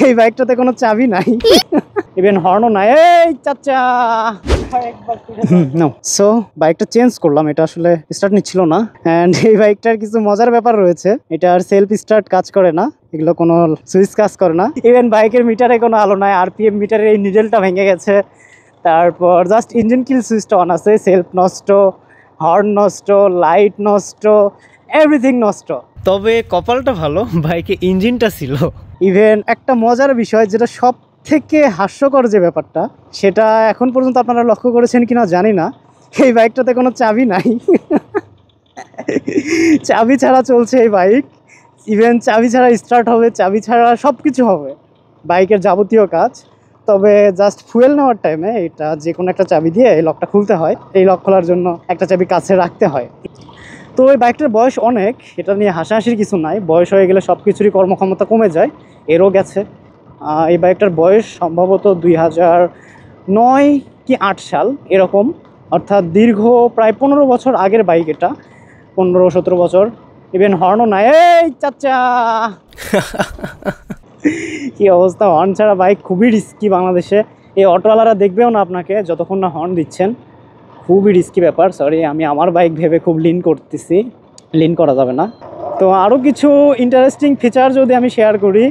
এই বাইকটাতে কোনো চাবি নাই, ইভেন হর্নও নাই। এই চাচা সো বাইকটা চেঞ্জ করলাম, এটা আসলে স্টার্ট নিচ্ছিল না। অ্যান্ড এই বাইকটার কিছু মজার ব্যাপার রয়েছে, এটা আর সেলফ স্টার্ট কাজ করে না, এগুলো কোনো সুইচ কাজ করে না। ইভেন বাইকের মিটারে কোনো আলো নাই, আরপিএম মিটারের এই নিডেলটা ভেঙে গেছে। তারপর জাস্ট ইঞ্জিন কিল সুইচটা অন আছে, সেলফ নষ্ট, হর্ন নষ্ট, লাইট নষ্ট, এভরিথিং নষ্ট। তবে কপালটা ভালো, বাইকে ইঞ্জিনটা ছিল। ইভেন একটা মজার বিষয়, যেটা সব থেকে হাস্যকর যে ব্যাপারটা, সেটা এখন পর্যন্ত আপনারা লক্ষ্য করেছেন কিনা জানি না, এই বাইকটাতে কোনো চাবি নাই। চাবি ছাড়া চলছে এই বাইক। ইভেন চাবি ছাড়া স্টার্ট হবে, চাবি ছাড়া সব কিছু হবে, বাইকের যাবতীয় কাজ। তবে জাস্ট ফুয়েল নেওয়ার টাইমে এটা যে কোনো একটা চাবি দিয়ে এই লকটা খুলতে হয়, এই লক খোলার জন্য একটা চাবি কাছে রাখতে হয়। তো এই বাইকটার বয়স অনেক, এটা নিয়ে হাসাহাসির কিছু নাই, বয়স হয়ে গেলে সব কিছুরই কর্মক্ষমতা কমে যায়, এরও গেছে। এই বাইকটার বয়স সম্ভবত 2009 কি 8 সাল এরকম, অর্থাৎ দীর্ঘ প্রায় 15 বছর আগের বাইক এটা, 15-17 বছর। ইভেন হর্নও নাই। এই চাচা কি অবস্থা, হর্ন ছাড়া বাইক খুবই রিস্কি বাংলাদেশে। এই অটোওয়ালারা দেখবেও না আপনাকে যতক্ষণ না হর্ন দিচ্ছেন, খুবই রিস্কি ব্যাপার। সরি, আমি আমার বাইক ভেবে খুব লিন করতেছি, লিন করা যাবে না। তো আরও কিছু ইন্টারেস্টিং ফিচার যদি আমি শেয়ার করি,